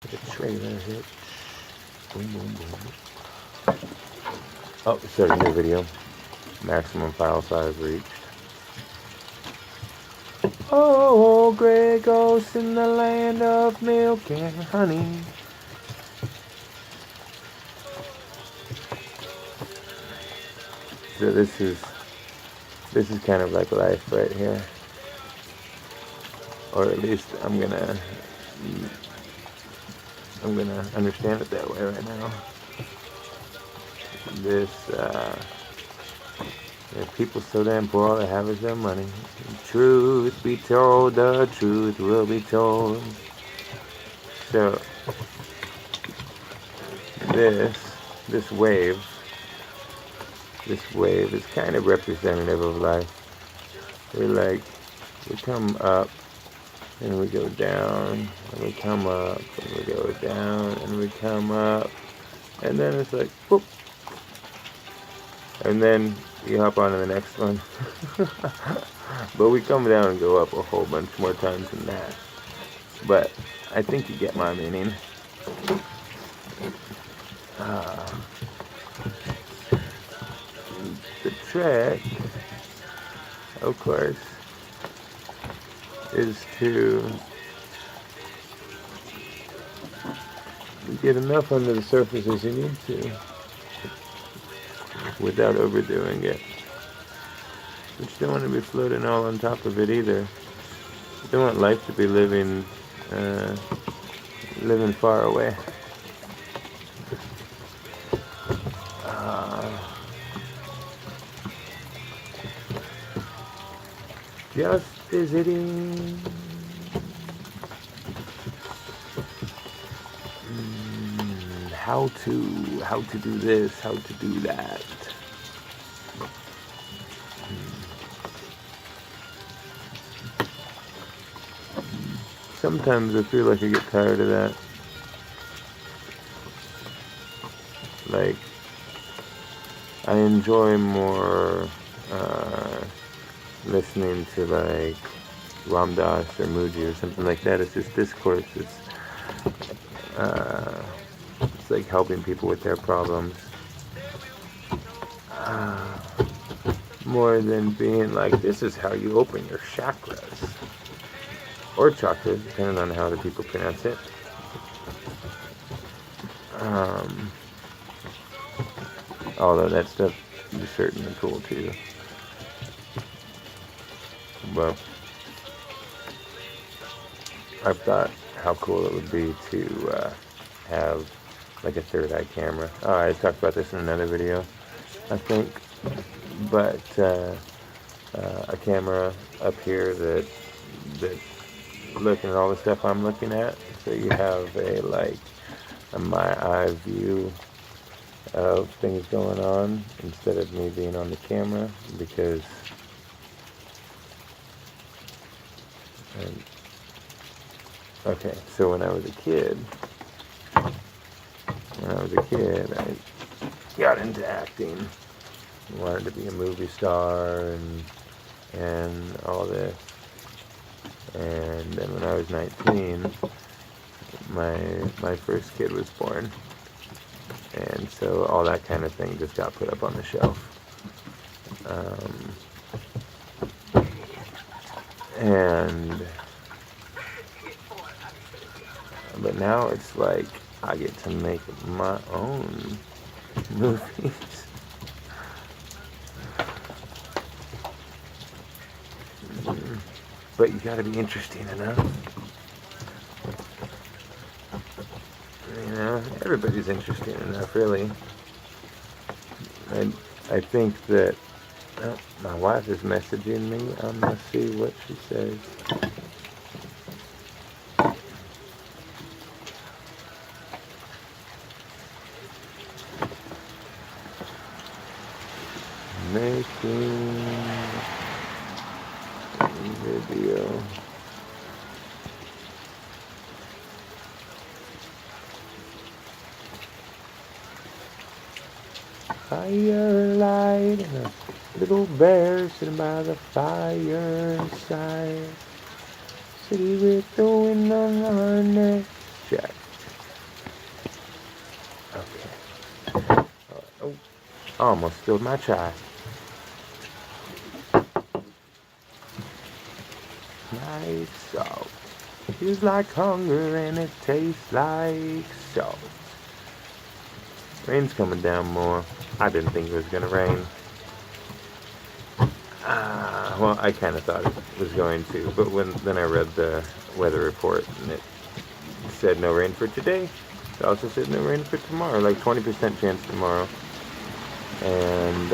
The trailer hit. Boom, boom, boom. Oh, starting new video. Maximum file size reached. Oh, gray ghost in the land of milk and honey. So this is kind of like life right here, or at least I'm gonna understand it that way right now. This people so damn poor, all they have is their money. Truth be told, the truth will be told. So this wave is kind of representative of life. We come up and we go down, and we come up and we go down, and we come up, and then it's like boop, and then you hop on to the next one. But we come down and go up a whole bunch more times than that. But I think you get my meaning. The trick, of course, is to get enough under the surface as you need to without overdoing it. But you don't want to be floating all on top of it either. You don't want life to be living far away. Just visiting. How to do this, how to do that. Sometimes I feel like I get tired of that. Like, I enjoy more listening to like Ram Dass or Muji or something like that. It's just discourse. It's like helping people with their problems. More than being like, this is how you open your chakras. Or chakras, depending on how the people pronounce it. Although that stuff is certainly cool too. But I've thought how cool it would be to have like a third eye camera. Oh, I talked about this in another video, I think. But a camera up here that looking at all the stuff I'm looking at, so you have a my eye view of things going on instead of me being on the camera, because okay, so when I was a kid, I got into acting. I wanted to be a movie star and all this. And then when I was 19, my first kid was born. And so all that kind of thing just got put up on the shelf. But now it's like I get to make my own movies. But you gotta be interesting enough. You know, everybody's interesting enough, really. I think that my wife is messaging me. I'm gonna see what she says. Making video. Firelight and a little bear sitting by the fireside. City with the wind on our neck. Check. Almost spilled my chai. Nice salt. Feels like hunger and it tastes like salt. Rain's coming down more. I didn't think it was gonna rain. Well, I kind of thought it was going to, but then I read the weather report and it said no rain for today. It also said no rain for tomorrow, like 20% chance tomorrow, and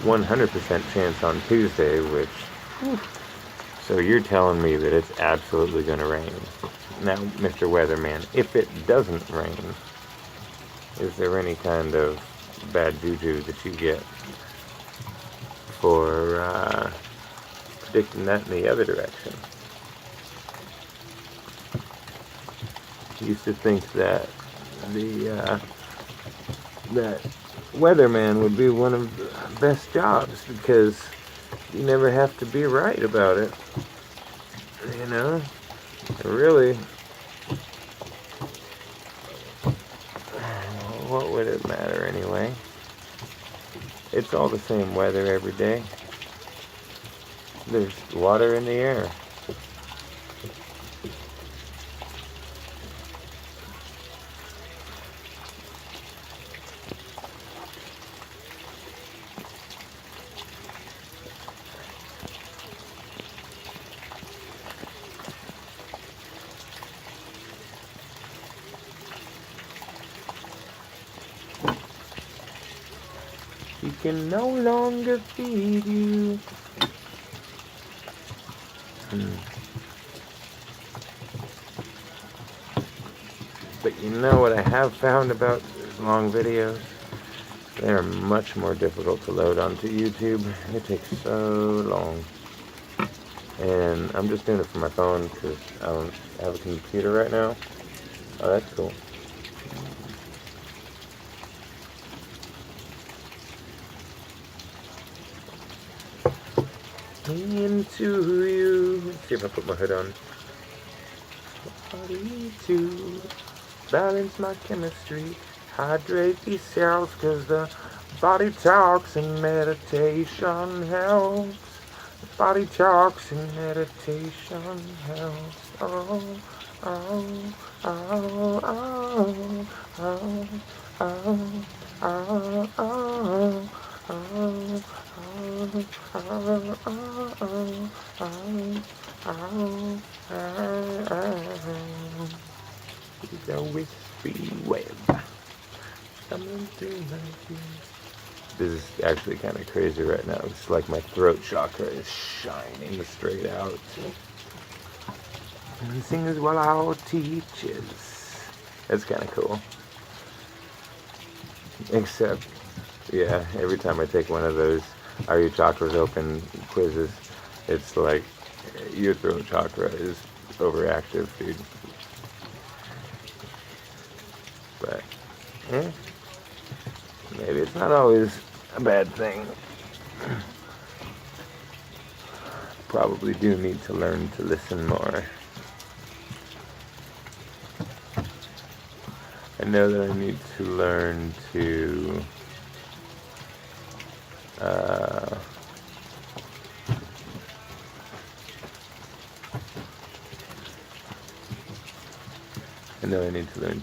100% chance on Tuesday, which, whew. So you're telling me that it's absolutely going to rain. Now, Mr. Weatherman, if it doesn't rain, is there any kind of bad juju that you get for predicting that in the other direction? I used to think that that weatherman would be one of the best jobs because you never have to be right about it. You know, really, what would it matter anyway? It's all the same weather every day. There's water in the air. He can no longer feed you. But you know what I have found about long videos? They are much more difficult to load onto YouTube. It takes so long. And I'm just doing it from my phone because I don't have a computer right now. Oh, that's cool. Into you. Let's see if I put my hood on. Body to balance my chemistry. Hydrate these cells cause the body talks and meditation helps. The body talks and meditation helps. Oh, oh, oh, oh, oh, oh, oh, oh. It's a wispy web. Coming through my ears. This is actually kind of crazy right now. It's like my throat chakra is shining straight out. And singers while our teachers. That's kind of cool. Except, yeah, every time I take one of those Are Your Chakras Open quizzes, it's like your throat chakra is overactive, dude. But, maybe it's not always a bad thing. Probably do need to learn to listen more. I know that I need to learn to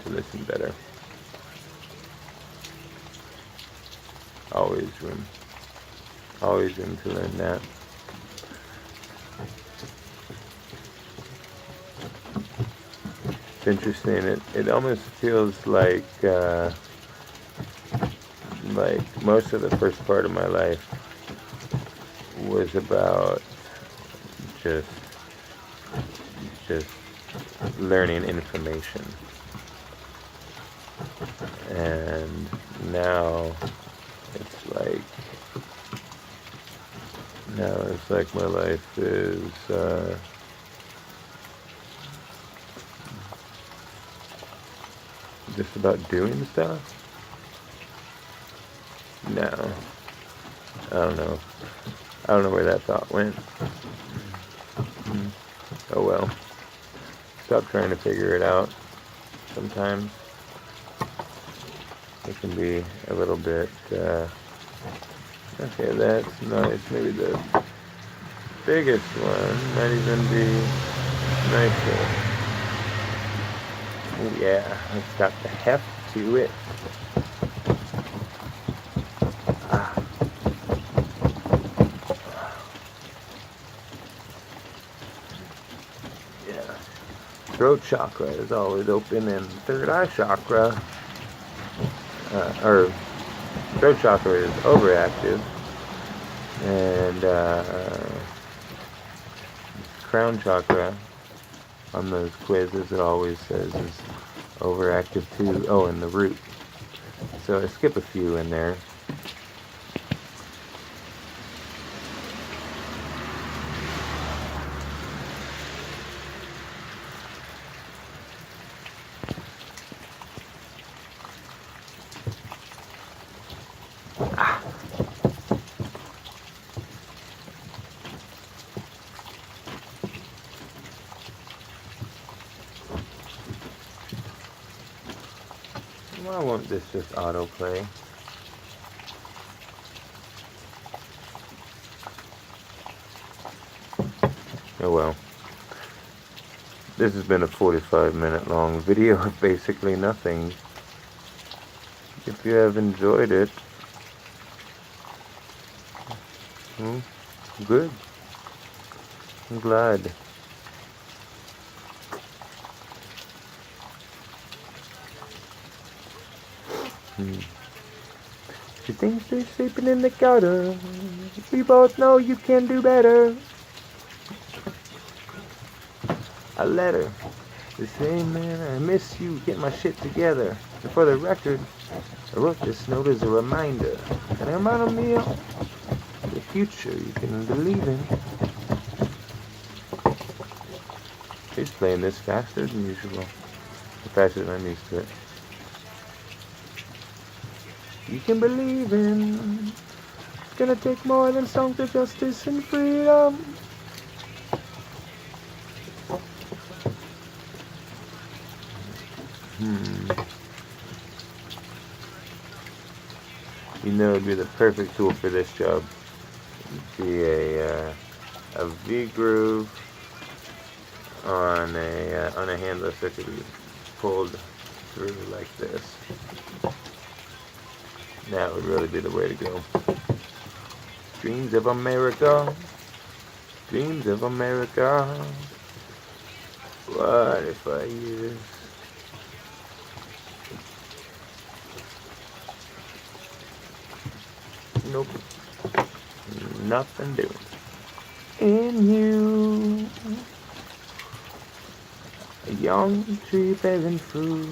listen better. Always room to learn that. It's interesting. It almost feels like most of the first part of my life was about just learning information, and now it's like my life is just about doing stuff. No, I don't know where that thought went. Oh well. Stop trying to figure it out sometimes. it can be a little bit, okay, that's nice. Maybe the biggest one might even be nicer. Oh yeah, it's got the heft to it. Ah. Yeah. Throat chakra is always open, and third eye chakra, or throat chakra is overactive, and crown chakra on those quizzes it always says is overactive too. Oh, and the root. So I skip a few in there. Ah. Why won't this just autoplay? Oh well. This has been a 45-minute long video of basically nothing. If you have enjoyed it, good. I'm glad. She thinks they're sleeping in the gutter. We both know you can do better. I let her. The same man, I miss you, get my shit together. And for the record, I wrote this note as a reminder. And I'm on a meal. The future you can believe in. He's playing this faster than usual. Faster than I'm used to it. You can believe in. It's gonna take more than songs of justice and freedom. You know, it'd be the perfect tool for this job. It'd be a V groove on a handless that could be pulled through like this. That would really be the way to go. Dreams of America. Dreams of America. What if I use... Nope. Nothing doing. In you. A young tree bearing fruit.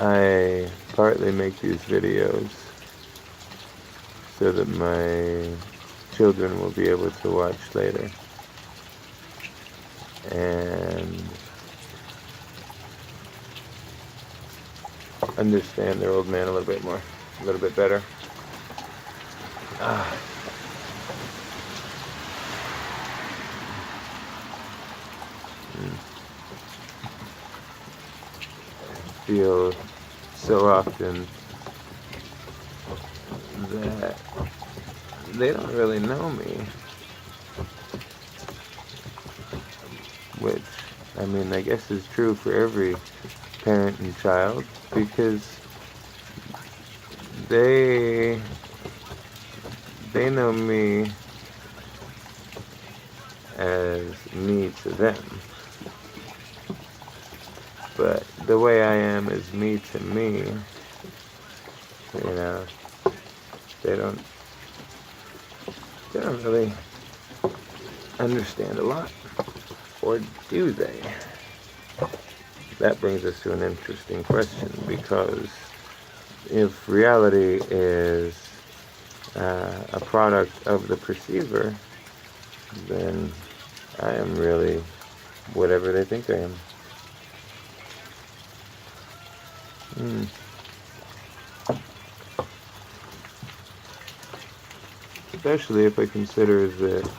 I partly make these videos so that my children will be able to watch later and understand their old man a little bit better. I feel so often that they don't really know me, which, I mean, I guess is true for every parent and child, because they know me as me to them, but the way I am is me to me. You know, they don't really understand a lot, or do they? That brings us to an interesting question, because if reality is a product of the perceiver, then I am really whatever they think I am. especially if I consider that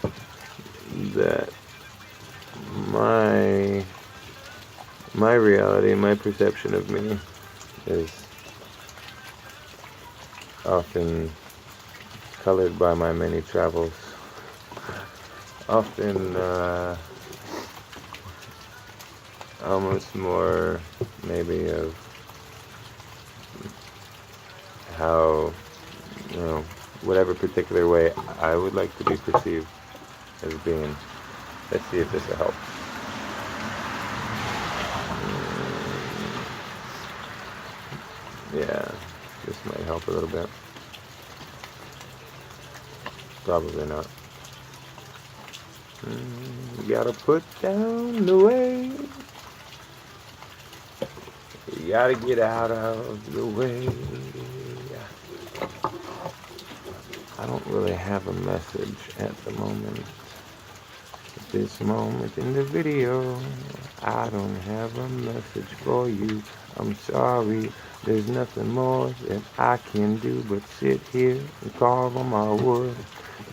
my reality, my perception of me is often colored by my many travels. Often almost more maybe of how, whatever particular way I would like to be perceived as being. Let's see if this will help. Yeah, this might help a little bit. Probably not. You gotta put down the weight. You gotta get out of the way. I don't really have a message at the moment. At this moment in the video, I don't have a message for you. I'm sorry, there's nothing more that I can do but sit here and carve on my wood.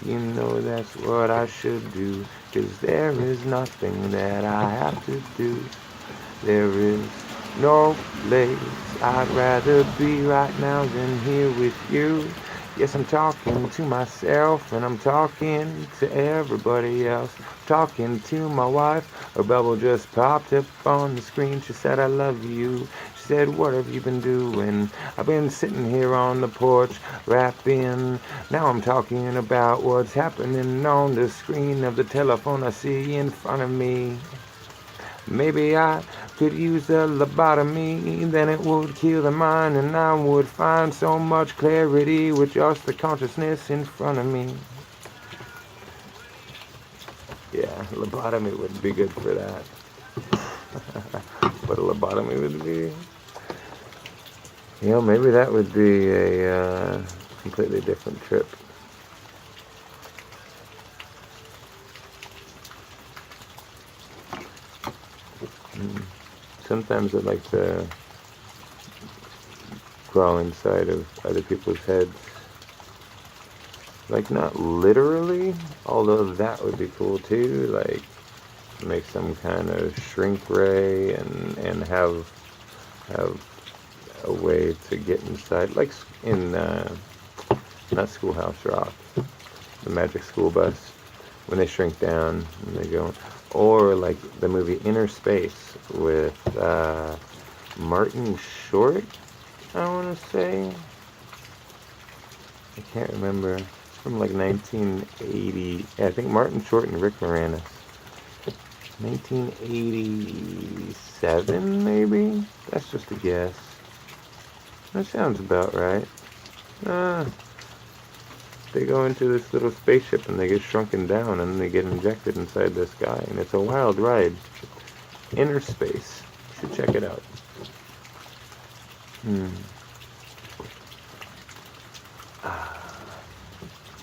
You know that's what I should do, 'cause there is nothing that I have to do. There is no place I'd rather be right now than here with you. Yes, I'm talking to myself and I'm talking to everybody else. Talking to my wife. Her bubble just popped up on the screen. She said, I love you. She said, what have you been doing? I've been sitting here on the porch, rapping. Now I'm talking about what's happening on the screen of the telephone I see in front of me. Maybe I could use a lobotomy, then it would kill the mind, and I would find so much clarity with just the consciousness in front of me. Yeah, lobotomy would be good for that. What a lobotomy would be. Maybe that would be a completely different trip. Sometimes I'd like to crawl inside of other people's heads. Like, not literally, although that would be cool too. Like, make some kind of shrink ray and have a way to get inside. Like in, not Schoolhouse Rock, the Magic School Bus, when they shrink down and they go. Or like the movie Inner Space with Martin Short, I want to say. I can't remember. It's from like 1980. Yeah, I think Martin Short and Rick Moranis. 1987, maybe? That's just a guess. That sounds about right. They go into this little spaceship and they get shrunken down and they get injected inside this guy, and it's a wild ride. Inner Space. You should check it out.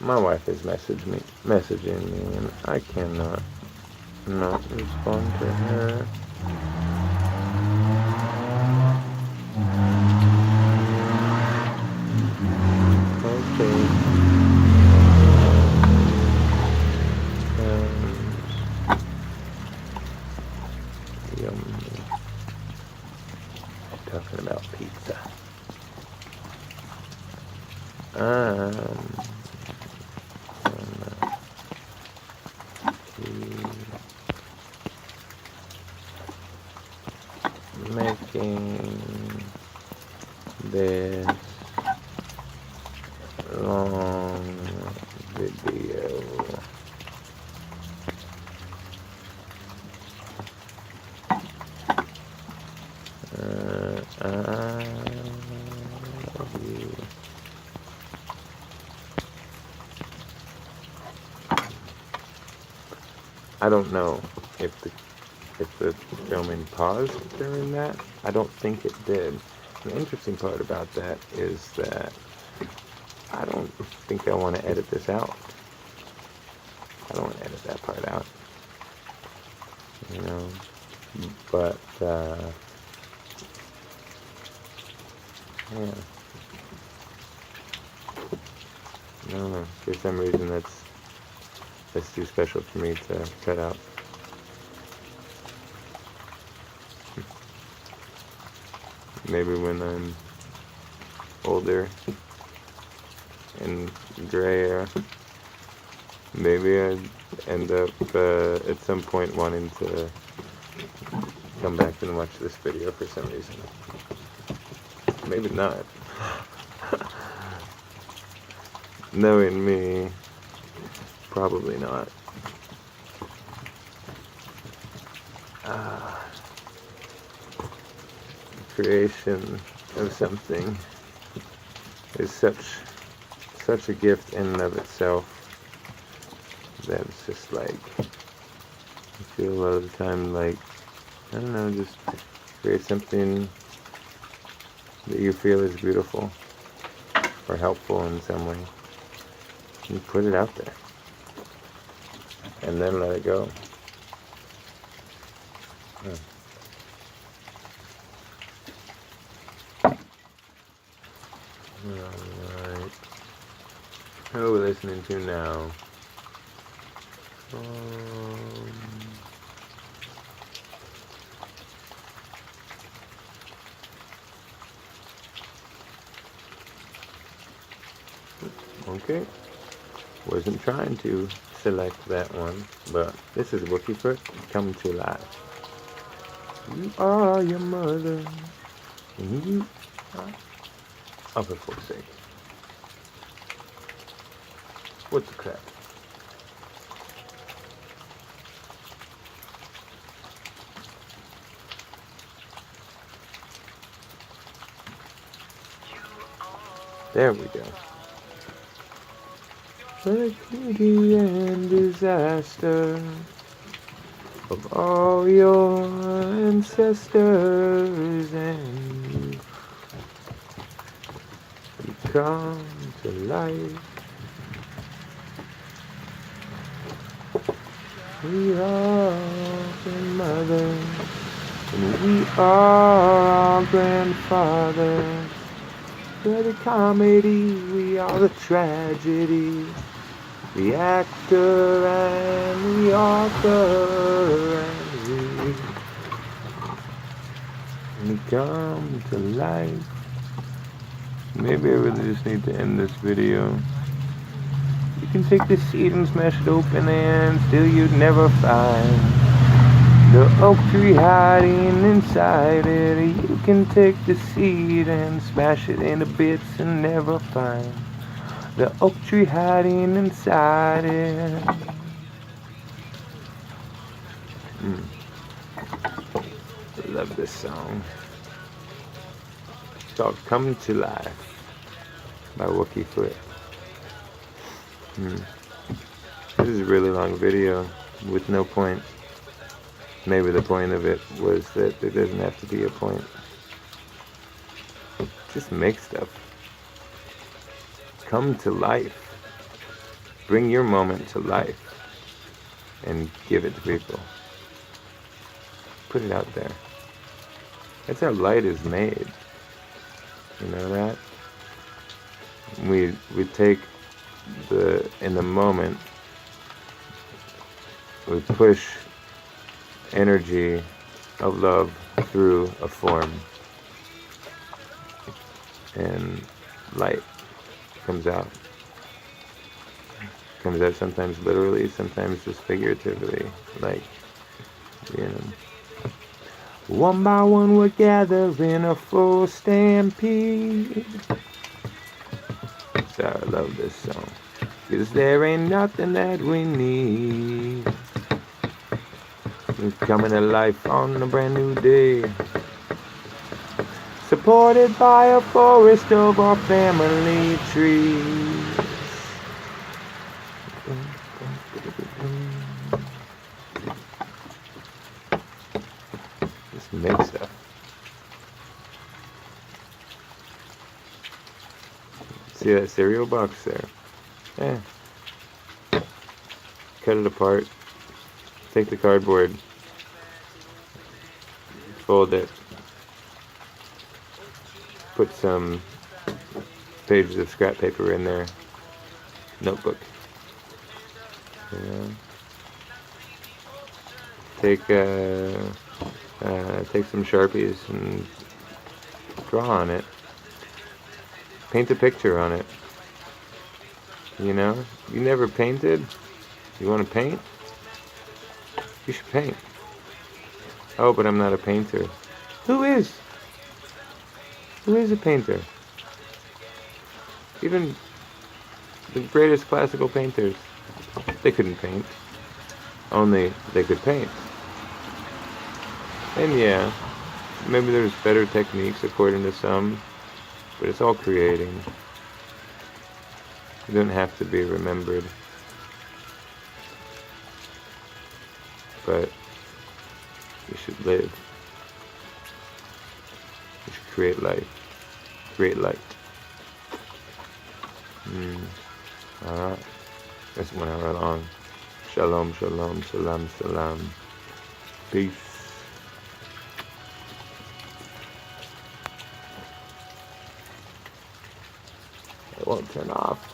My wife is messaging me, and I cannot not respond to her. Okay. Talking about pizza. Making this long video. I don't know if the filming paused during that. I don't think it did. The interesting part about that is that I don't think I want to edit this out. I don't want to edit that part out. But yeah. don't know. For some reason that's too special for me to cut out. Maybe when I'm older and grayer, maybe I'd end up at some point wanting to come back and watch this video for some reason. Maybe not. Knowing me, probably not. Creation of something is such a gift in and of itself that it's just like, I feel a lot of the time like, I don't know, just create something that you feel is beautiful or helpful in some way. You put it out there and then let it go. Alright. Who are we listening to now? Okay. Wasn't trying to select that one, but this is Wookiefoot, Come to Life. You are your mother, and you are... Oh, for fuck's sake. What the crap? There we go. The beauty and disaster of all your ancestors, and you come to life. We are your mother, and we are our grandfathers. We're the comedy, we are the tragedy, the actor and the author, and we come to life. Maybe I really just need to end this video. You can take the seed and smash it open, and still you'd never find the oak tree hiding inside it. You can take the seed and smash it into bits and never find the oak tree hiding inside it. I love this song. It's called Come to Life by Wookiefoot. This is a really long video with no point. Maybe the point of it was that there doesn't have to be a point. Just make stuff. Come to life. Bring your moment to life and give it to people. Put it out there. That's how light is made. You know that? We take in the moment, we push energy of love through a form, and light comes out. Comes out sometimes literally, sometimes just figuratively, like, you know. One by one we're gathering a full stampede. So I love this song, 'cause there ain't nothing that we need. We're coming to life on a brand new day, supported by a forest of our family trees. Just make stuff. See that cereal box there? Cut it apart. Take the cardboard. Fold it. Put some pages of scrap paper in there. notebook. You know? Take some Sharpies and draw on it. Paint a picture on it. You know? You never painted? You want to paint? You should paint. Oh, but I'm not a painter. Who is? Who is a painter? Even the greatest classical painters, they couldn't paint. Only they could paint. And yeah, maybe there's better techniques according to some, but it's all creating. You don't have to be remembered. But you should live. You should create life. Create light. Alright. That's 1 hour long. Shalom, shalom, salam, salam. Peace. It won't turn off.